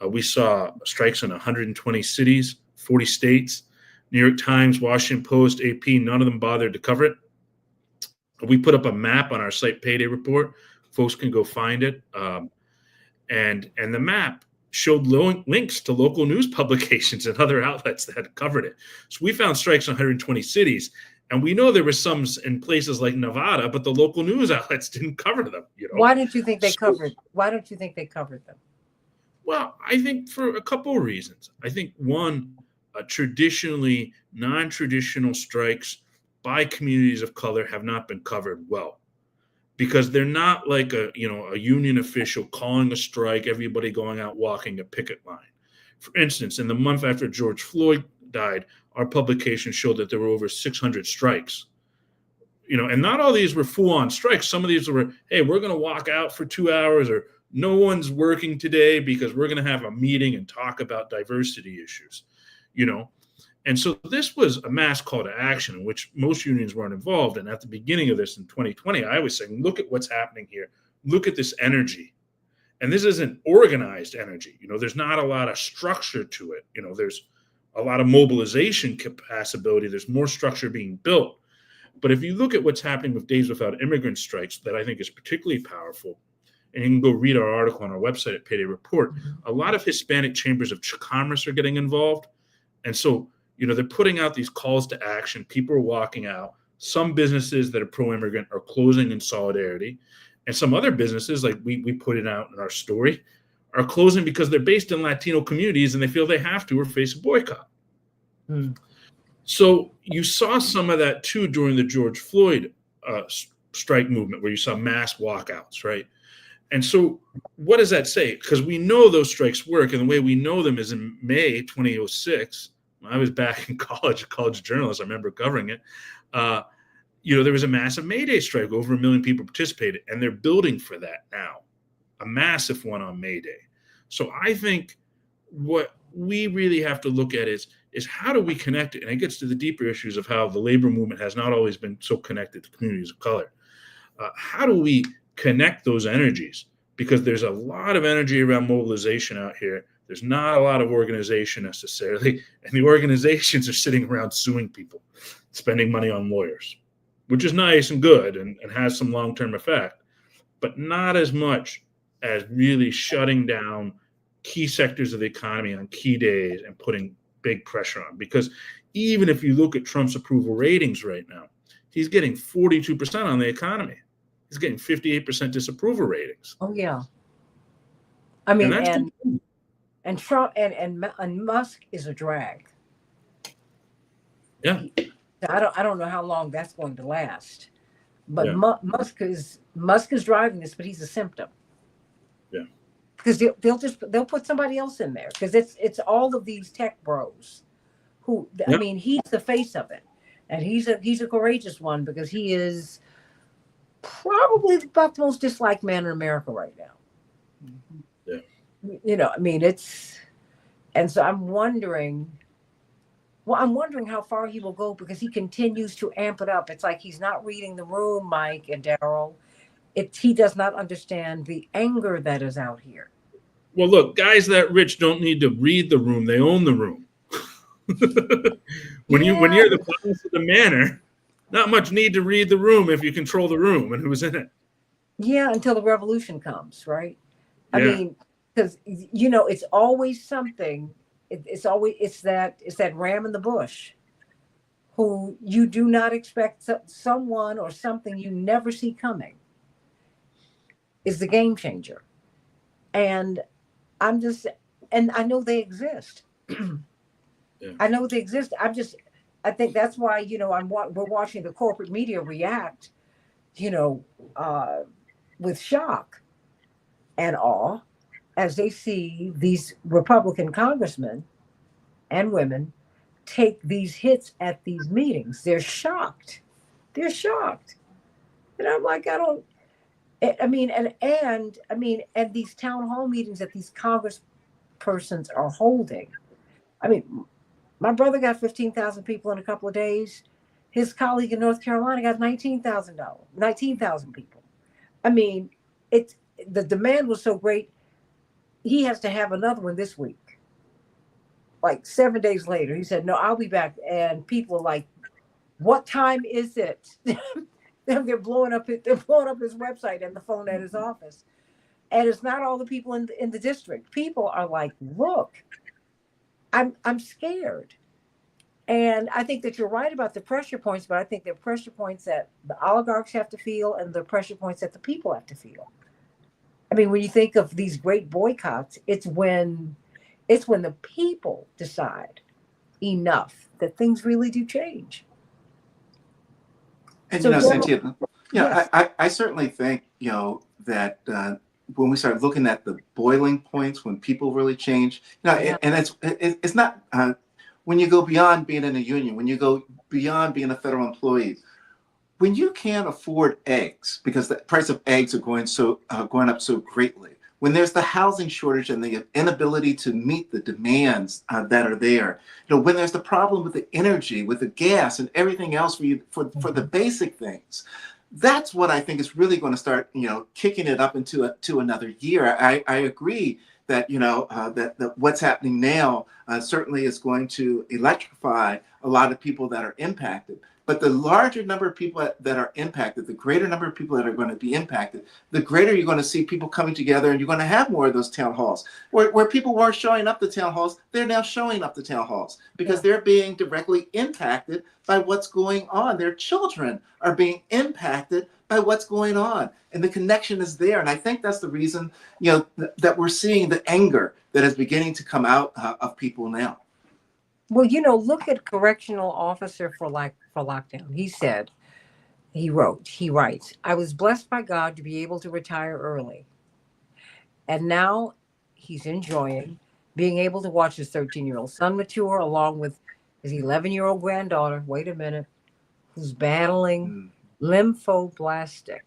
We saw strikes in 120 cities, 40 states. New York Times, Washington Post, AP, none of them bothered to cover it. We put up a map on our site Payday Report. Folks can go find it. And the map showed links to local news publications and other outlets that had covered it. So we found strikes in 120 cities. And we know there were some in places like Nevada, but the local news outlets didn't cover them. You know? Why don't you think they covered them? Well, I think for a couple of reasons. I think one, traditionally non-traditional strikes by communities of color have not been covered well. because they're not like a union official calling a strike, everybody going out walking a picket line. For instance, in the month after George Floyd died, our publication showed that there were over 600 strikes. And not all these were full-on strikes. Some of these were, hey, we're going to walk out for 2 hours, or no one's working today because we're going to have a meeting and talk about diversity issues. And so this was a mass call to action in which most unions weren't involved. And at the beginning of this in 2020, I was saying, look at what's happening here. Look at this energy. And this isn't organized energy. There's not a lot of structure to it. There's a lot of mobilization capacity. There's more structure being built. But if you look at what's happening with Days Without Immigrant strikes, that I think is particularly powerful, and you can go read our article on our website at Payday Report, a lot of Hispanic chambers of commerce are getting involved. And so, they're putting out these calls to action. People are walking out. Some businesses that are pro-immigrant are closing in solidarity. And some other businesses, like we put it out in our story, are closing because they're based in Latino communities and they feel they have to or face a boycott. So you saw some of that too during the George Floyd strike movement, where you saw mass walkouts, right? And so what does that say? Because we know those strikes work, and the way we know them is in May 2006. When I was back in college, a college journalist, I remember covering it. There was a massive May Day strike. Over 1 million people participated, and they're building for that now, a massive one on May Day. So I think what we really have to look at is how do we connect it? And it gets to the deeper issues of how the labor movement has not always been so connected to communities of color. How do we connect those energies? Because there's a lot of energy around mobilization out here. There's not a lot of organization necessarily. And the organizations are sitting around suing people, spending money on lawyers, which is nice and good and has some long-term effect, but not as much as really shutting down key sectors of the economy on key days and putting big pressure on. Because even if you look at Trump's approval ratings right now, he's getting 42% on the economy. He's getting 58% disapproval ratings. Oh yeah. I mean, and Trump and Musk is a drag. Yeah. I don't know how long that's going to last, but Yeah. Musk is driving this, but he's a symptom. Yeah. Because they'll put somebody else in there, because it's all of these tech bros who, Yeah. I mean, he's the face of it, and he's a courageous one, because he is probably about the most disliked man in America right now. Yeah. I mean, and so I'm wondering how far he will go, because he continues to amp it up. It's like he's not reading the room, Mike and Daryl. He does not understand the anger that is out here. Well, look, guys that rich don't need to read the room. They own the room. When you're the boss of the manor, not much need to read the room if you control the room and who's in it. Yeah, until the revolution comes, right? I Yeah. mean, because it's always something. It's that ram in the bush, who you do not expect, someone or something you never see coming, is the game changer. And I know they exist. Yeah. I know they exist. I think that's why, we're watching the corporate media react, with shock and awe, as they see these Republican congressmen and women take these hits at these meetings. They're shocked. And I'm like, and these town hall meetings that these congresspersons are holding. I mean, my brother got 15,000 people in a couple of days. His colleague in North Carolina got 19,000 people. I mean, the demand was so great. He has to have another one this week. Like 7 days later, he said, "No, I'll be back." And people are like, "What time is it?" They're blowing up his website and the phone at his office. And it's not all the people in the district. People are like, "Look, I'm scared." And I think that you're right about the pressure points, but I think they're pressure points that the oligarchs have to feel, and the pressure points that the people have to feel. I mean, when you think of these great boycotts, it's when the people decide enough that things really do change. And So, Santita, Yeah, Yes. I certainly think, that when we start looking at the boiling points, when people really change, Yeah. and it's not when you go beyond being in a union, when you go beyond being a federal employee, when you can't afford eggs because the price of eggs are going up so greatly, when there's the housing shortage and the inability to meet the demands that are there, when there's the problem with the energy, with the gas and everything else for the Mhm. basic things, that's what I think is really going to start, kicking it up to another year. I agree that that what's happening now certainly is going to electrify a lot of people that are impacted. But the larger number of people that are impacted, the greater number of people that are going to be impacted, the greater you're going to see people coming together, and you're going to have more of those town halls. Where people weren't showing up to town halls, they're now showing up to town halls because Yeah. they're being directly impacted by what's going on. Their children are being impacted by what's going on. And the connection is there. And I think that's the reason, that we're seeing the anger that is beginning to come out of people now. Well, look at correctional officer for lockdown. He writes, I was blessed by God to be able to retire early. And now he's enjoying being able to watch his 13-year-old son mature along with his 11-year-old granddaughter, wait a minute, who's battling Mm. lymphoblastic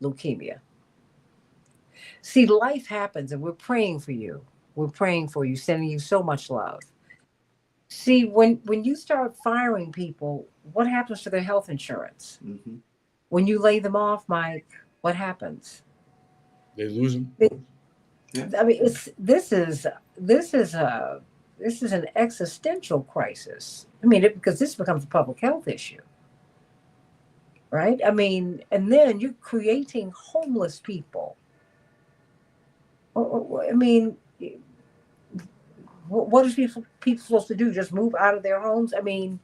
leukemia. See, life happens and we're praying for you. We're praying for you, sending you so much love. See, when you start firing people, what happens to their health insurance? Mhm. When you lay them off, Mike, what happens? They lose them. Yeah. I mean, this is a this is an existential crisis. I mean, because this becomes a public health issue, right? I mean, and then you're creating homeless people. I mean, what is people supposed to do? Just move out of their homes? I mean,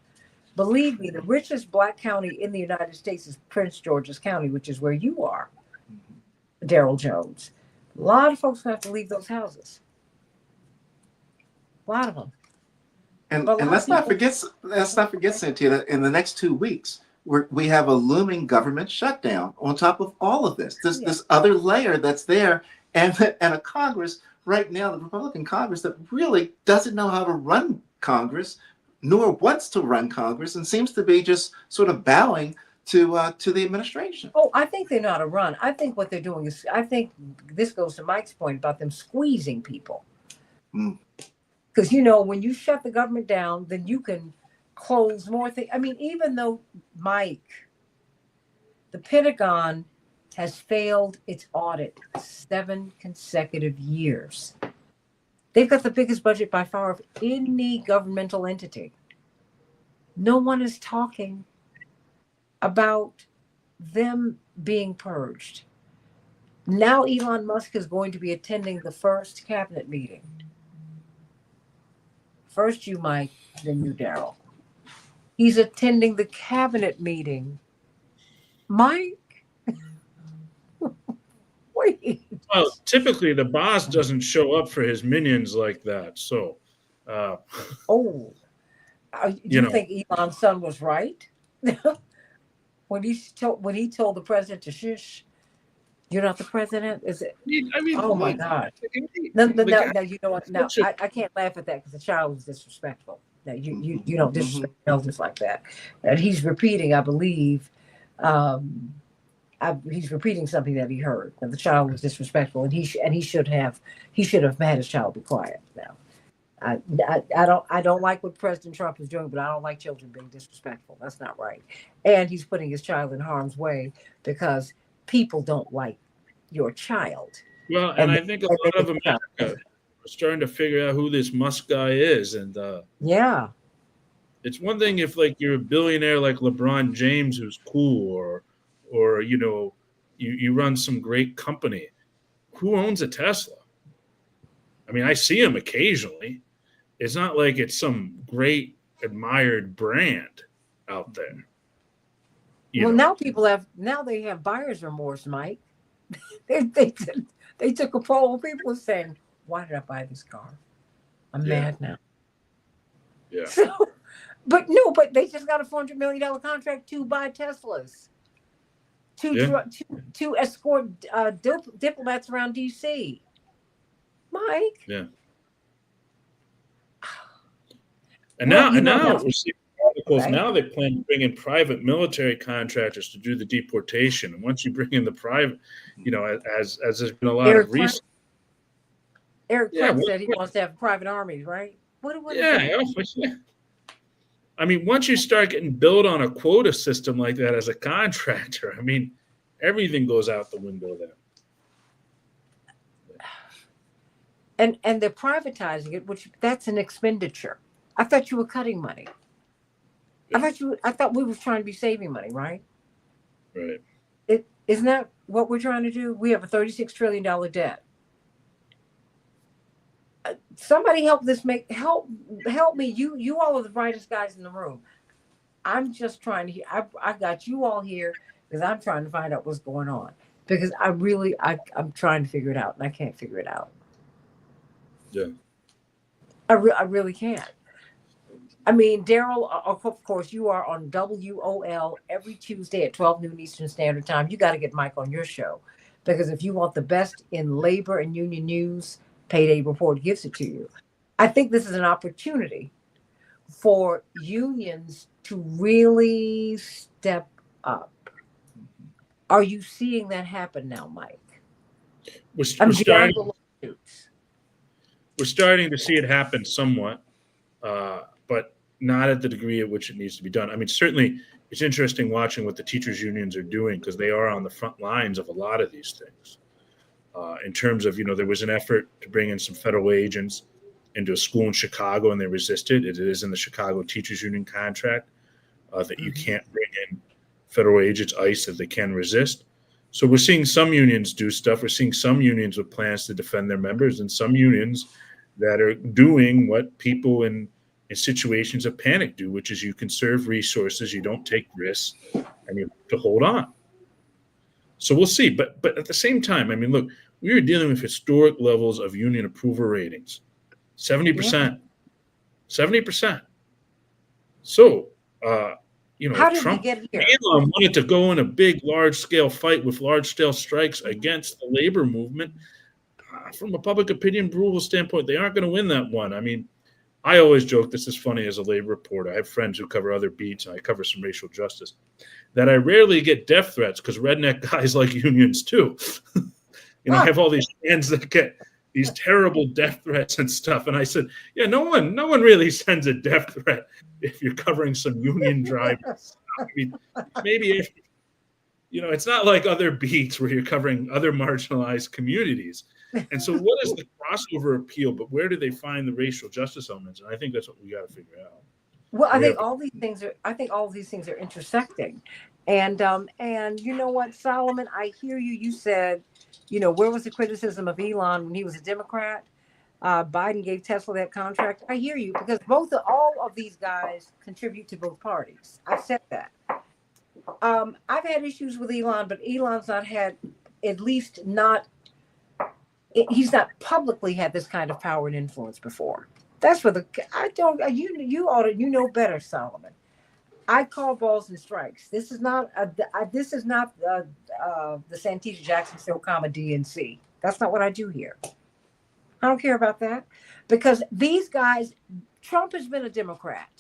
believe me, the richest black county in the United States is Prince George's County, which is where you are, Mhm. Daryl Jones. A lot of folks have to leave those houses. A lot of them. And But a and lot of people. let's not forget, Santita, in the next 2 weeks, we have a looming government shutdown on top of all of this. This Yeah. this other layer that's there, and a Congress right now, the Republican Congress that really doesn't know how to run Congress, nor wants to run Congress, and seems to be just sort of bowing to the administration. Oh, I think they're not a run. I think what they're doing is, I think this goes to Mike's point about them squeezing people. Mm. Because, when you shut the government down, then you can close more things. I mean, even though, Mike, the Pentagon has failed its audit 7 consecutive years. They've got the biggest budget by far of any governmental entity. No one is talking about them being purged. Now Elon Musk is going to be attending the first cabinet meeting. First you, Mike, then you, Daryl. He's attending the cabinet meeting. Mike, wait. Well, typically the boss doesn't show up for his minions like that. So, uh, Oh, do you you know, think Elon's son was right when he told the president to shush? You're not the president, is it? I mean, Oh my look, God. the guy, No, no, the no, guy no. You know what? No, such a I can't laugh at that because the child was disrespectful. No, you Mhm. you don't Mhm. disrespect elders like that. And he's repeating, I believe, um, he's repeating something that he heard. And the child was disrespectful, and he should have had his child be quiet. Now, I don't like what President Trump is doing, but I don't like children being disrespectful. That's not right. And he's putting his child in harm's way because people don't like your child, well, and and I think a and they lot of make a child. America are starting to figure out who this Musk guy is, and Yeah. it's one thing if like you're a billionaire like LeBron James who's cool, or you run some great company. Who owns a Tesla? I mean, I see him occasionally. It's not like it's some great admired brand out there, you Well, know. now they have buyer's remorse, Mike. They they took a poll of people saying, "Why did I buy this car? I'm Yeah, mad now." yeah. So, but no, but they just got a $400 million contract to buy Teslas. Yeah. to escort diplomats around D.C. Mike. Yeah. And Well, now that's we're seeing articles. okay. Now they plan to bring in private military contractors to do the deportation. And once you bring in the private, as there's been a lot Eric of Prince, recent, Eric yeah, Prince said he wants to have private armies, right? What is yeah, that? yeah. I mean, once you start getting billed on a quota system like that as a contractor, I mean, everything goes out the window then. And they're privatizing it, which that's an expenditure. I thought you were cutting money. Yeah. I thought we were trying to be saving money, right? Right. Isn't that what we're trying to do? We have a $36 trillion debt. Somebody help me. You all are the brightest guys in the room. I'm just trying to. I got you all here because I'm trying to find out what's going on because I'm trying to figure it out and I can't figure it out. Yeah. I really can't. I mean, Daryl, of course, you are on WOL every Tuesday at 12 noon Eastern Standard Time. You got to get Mike on your show because if you want the best in labor and union news, Payday Report gives it to you. I think this is an opportunity for unions to really step up. Are you seeing that happen now, Mike? We're starting to see it happen somewhat, but not at the degree at which it needs to be done. I mean, certainly it's interesting watching what the teachers unions are doing because they are on the front lines of a lot of these things. In terms of, there was an effort to bring in some federal agents into a school in Chicago and they resisted. It is in the Chicago Teachers Union contract that you can't bring in federal agents, ICE, if they can resist. So we're seeing some unions do stuff. We're seeing some unions with plans to defend their members and some unions that are doing what people in situations of panic do, which is you conserve resources, you don't take risks, and you have to hold on. So we'll see. But at the same time, I mean, look, we are dealing with historic levels of union approval ratings, 70%, 70%. So, how did Trump we get here? Elon wanted to go in a big, large-scale fight with large-scale strikes against the labor movement. From a public opinion approval standpoint, they aren't going to win that one. I mean, I always joke, this is funny as a labor reporter. I have friends who cover other beats, and I cover some racial justice, that I rarely get death threats because redneck guys like unions too. I have all these friends that get these terrible death threats and stuff. And I said, yeah, no one really sends a death threat if you're covering some union drivers. I mean, maybe if, it's not like other beats where you're covering other marginalized communities. And so what is the crossover appeal, but where do they find the racial justice elements? And I think that's what we got to figure out. Well, I think all these things are intersecting. And you know what, Solomon, I hear you. You said, where was the criticism of Elon when he was a Democrat? Biden gave Tesla that contract. I hear you because all of these guys contribute to both parties. I've said that. I've had issues with Elon, but Elon's not had, at least not, he's not publicly had this kind of power and influence before. That's for you know better, Solomon. I call balls and strikes. This is not the Santita Jackson show, DNC. That's not what I do here. I don't care about that because these guys, Trump has been a Democrat.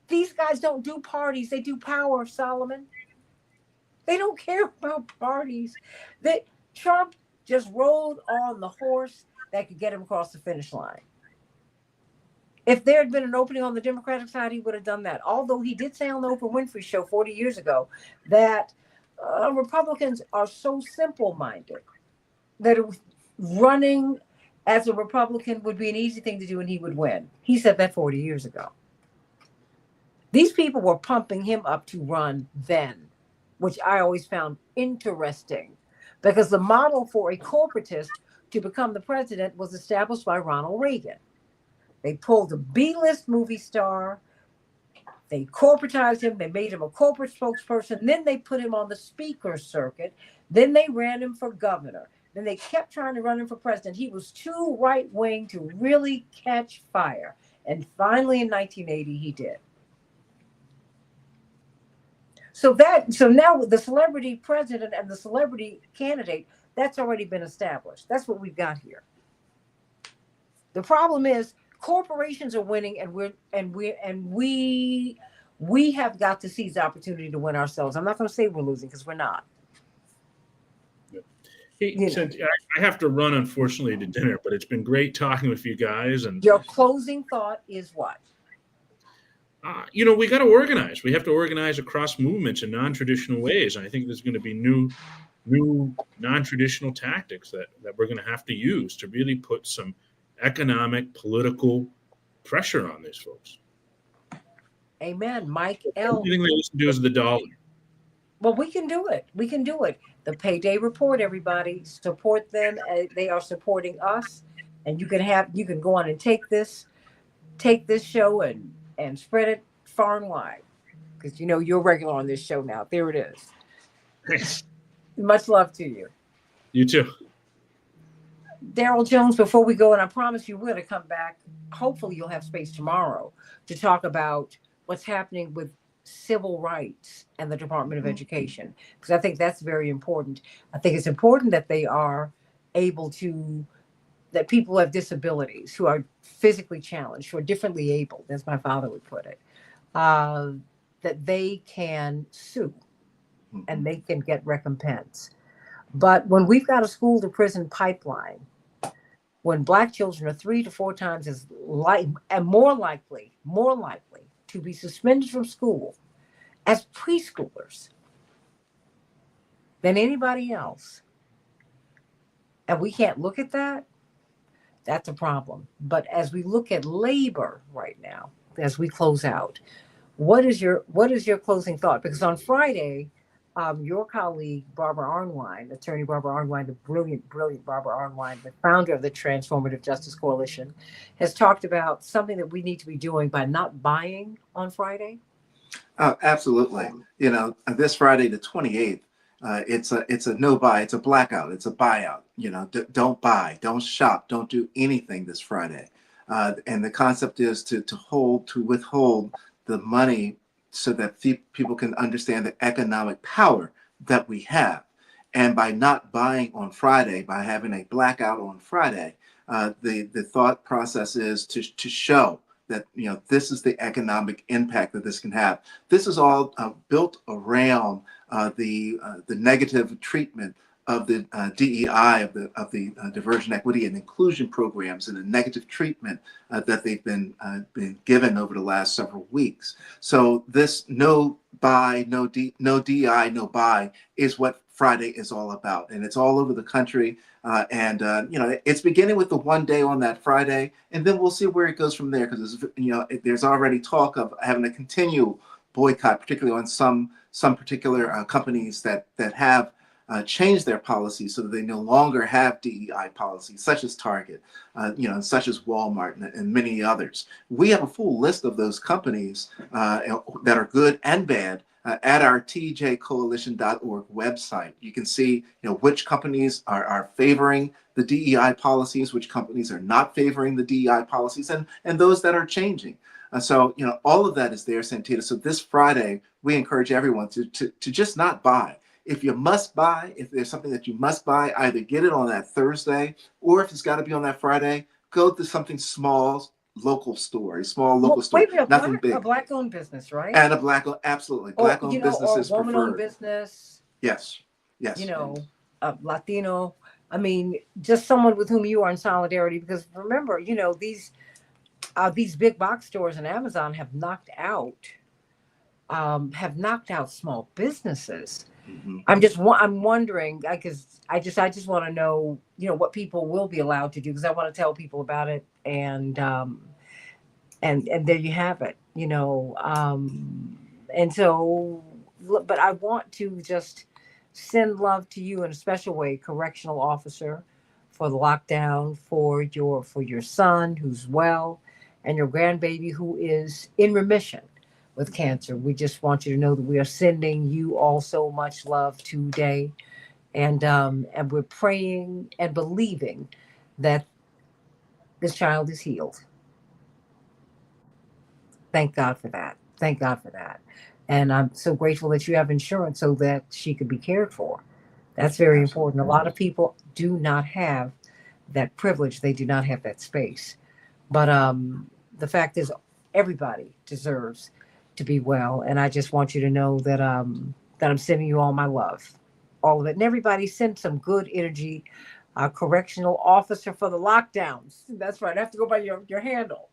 These guys don't do parties. They do power, Solomon. They don't care about parties. Trump just rolled on the horse that could get him across the finish line. If there had been an opening on the Democratic side, he would have done that. Although he did say on the Oprah Winfrey show 40 years ago that Republicans are so simple-minded that running as a Republican would be an easy thing to do and he would win. He said that 40 years ago. These people were pumping him up to run then, which I always found interesting because the model for a corporatist to become the president was established by Ronald Reagan. They pulled a B-list movie star. They corporatized him. They made him a corporate spokesperson. Then they put him on the speaker circuit. Then they ran him for governor. Then they kept trying to run him for president. He was too right-wing to really catch fire. And finally in 1980, he did. So now the celebrity president and the celebrity candidate, that's already been established. That's what we've got here. The problem is corporations are winning, and we have got to seize the opportunity to win ourselves. I'm not going to say we're losing, because we're not. Hey, I have to run, unfortunately, to dinner, but it's been great talking with you guys. And your closing thought is what? We got to organize. We have to organize across movements in non-traditional ways. And I think there's going to be new non-traditional tactics that we're going to have to use to really put some economic, political pressure on these folks. Amen. Mike L. Everything they listen to is the dollar. Well, we can do it. We can do it. The Payday Report, everybody, support them. They are supporting us, and you can go on and take this show and spread it far and wide, because you're regular on this show now. There it is. Thanks. Much love to you. You too. Daryl Jones, before we go, and I promise you we're going to come back. Hopefully you'll have space tomorrow to talk about what's happening with civil rights and the Department of Education, because I think that's very important. I think it's important that they are able to, that people who have disabilities, who are physically challenged, who are differently abled, as my father would put it, that they can sue and they can get recompense. But when we've got a school to prison pipeline, when Black children are 3 to 4 times as more likely to be suspended from school as preschoolers than anybody else, and we can't look at that, that's a problem. But as we look at labor right now, as we close out, what is your closing thought? Because on Friday, your colleague, Barbara Arnwine, attorney Barbara Arnwine, the brilliant Barbara Arnwine, the founder of the Transformative Justice Coalition, has talked about something that we need to be doing by not buying on Friday. Absolutely. This Friday, the 28th, it's a no buy, it's a blackout, it's a buyout. Don't buy, don't shop, don't do anything this Friday. And the concept is to withhold the money so that people can understand the economic power that we have. And by not buying on Friday, by having a blackout on Friday, the thought process is to show that this is the economic impact that this can have. This is all built around the negative treatment of the DEI, of the diversion, equity, and inclusion programs, and the negative treatment that they've been given over the last several weeks. So this no buy, no DEI, no buy is what Friday is all about, and it's all over the country. It's beginning with the one day on that Friday, and then we'll see where it goes from there. Because there's already talk of having a continual boycott, particularly on some particular companies that have changed their policies so that they no longer have DEI policies, such as Target, such as Walmart, and many others. We have a full list of those companies that are good and bad at our tjcoalition.org website. You can see which companies are favoring the DEI policies, which companies are not favoring the DEI policies, and those that are changing. So all of that is there, Santita. So this Friday, we encourage everyone to just not buy. If you must buy, if there's something that you must buy, either get it on that Thursday, or if it's got to be on that Friday, go to something small, local store, a small local store, nothing big. A Black-owned business, right? And a Black-owned, absolutely. Black-owned businesses or woman-owned preferred. Business. Yes. Latino. I mean, just someone with whom you are in solidarity. Because remember, these big box stores and Amazon have knocked out small businesses. Mm-hmm. I'm wondering, because I just want to know, what people will be allowed to do, because I want to tell people about it, and there you have it, and so, but I want to just send love to you in a special way, correctional officer, for the lockdown, for your son who's well, and your grandbaby who is in remission with cancer. We just want you to know that we are sending you all so much love today, and we're praying and believing that this child is healed. Thank God for that. Thank God for that. And I'm so grateful that you have insurance so that she could be cared for. That's very important. A lot of people do not have that privilege. They do not have that space. But the fact is, everybody deserves to be well. And I just want you to know that I'm sending you all my love, all of it. And everybody send some good energy. Correctional officer for the lockdowns. That's right. I have to go by your handle.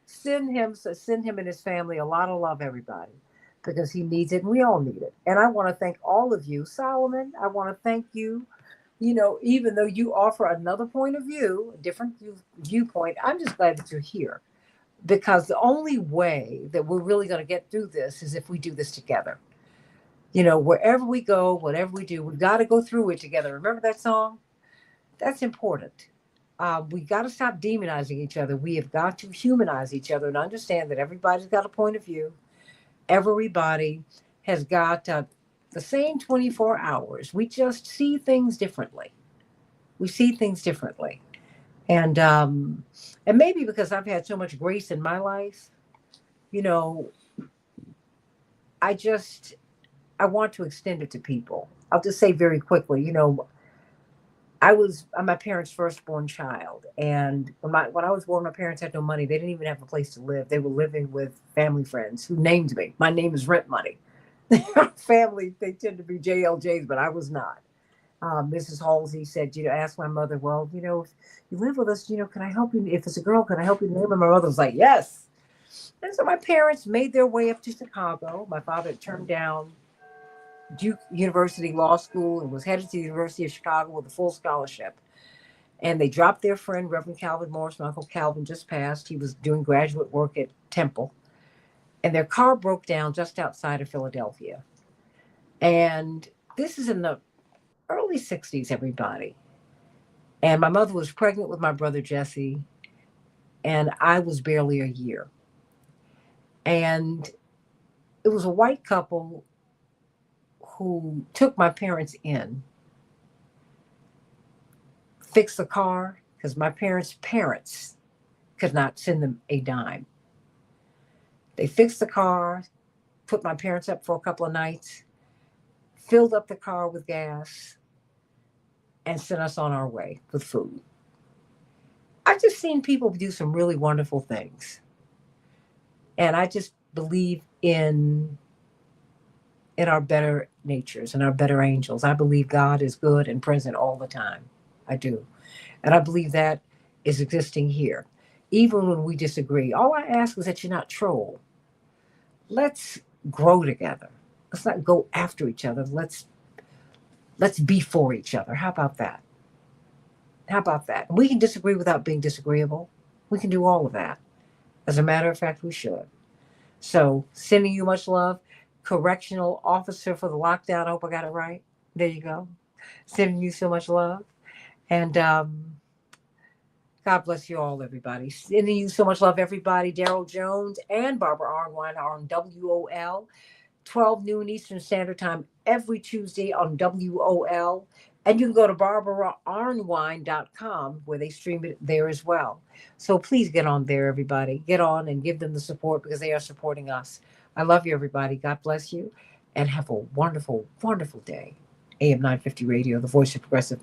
Send him and his family a lot of love, everybody, because he needs it and we all need it. And I want to thank all of you, Solomon. I want to thank you. You know, even though you offer another point of view, a different viewpoint, I'm just glad that you're here, because the only way that we're really going to get through this is if we do this together. You know, wherever we go, whatever we do, we've got to go through it together. Remember that song? That's important. We got to stop demonizing each other. We have got to humanize each other and understand that everybody's got a point of view. Everybody has got the same 24 hours. We just see things differently. We see things differently. And maybe because I've had so much grace in my life, you know, I want to extend it to people. I'll just say very quickly, you know, I'm my parents' firstborn child, and when I was born, my parents had no money. They didn't even have a place to live. They were living with family friends who named me. My name is rent money. Family, they tend to be JLJs, but I was not. Mrs. Halsey said, you know, asked my mother, well, you know, if you live with us, you know, can I help you? If it's a girl, can I help you name her? My mother was like, yes. And so my parents made their way up to Chicago. My father had turned down Duke University Law School and was headed to the University of Chicago with a full scholarship. And they dropped their friend, Reverend Calvin Morris. My Uncle Calvin just passed. He was doing graduate work at Temple. And their car broke down just outside of Philadelphia. And this is in the early 60s, everybody. And my mother was pregnant with my brother Jesse, and I was barely a year. And it was a white couple who took my parents in, fixed the car, because my parents could not send them a dime. They fixed the car, put my parents up for a couple of nights, filled up the car with gas, and sent us on our way with food. I've just seen people do some really wonderful things. And I just believe in our better natures and our better angels. I believe God is good and present all the time. I do. And I believe that is existing here. Even when we disagree, all I ask is that you not troll. Let's grow together. Let's not go after each other. Let's be for each other. How about that? How about that? We can disagree without being disagreeable. We can do all of that. As a matter of fact, we should. So, sending you much love. Correctional officer for the lockdown. I hope I got it right. There you go. Sending you so much love. And God bless you all, everybody. Sending you so much love, everybody. Daryl Jones and Barbara Arnwine are on WOL, 12 noon Eastern Standard Time every Tuesday on WOL. And you can go to barbaraarnwine.com where they stream it there as well. So please get on there, everybody. Get on and give them the support because they are supporting us. I love you, everybody. God bless you and have a wonderful, wonderful day. AM 950 Radio, the voice of progressive.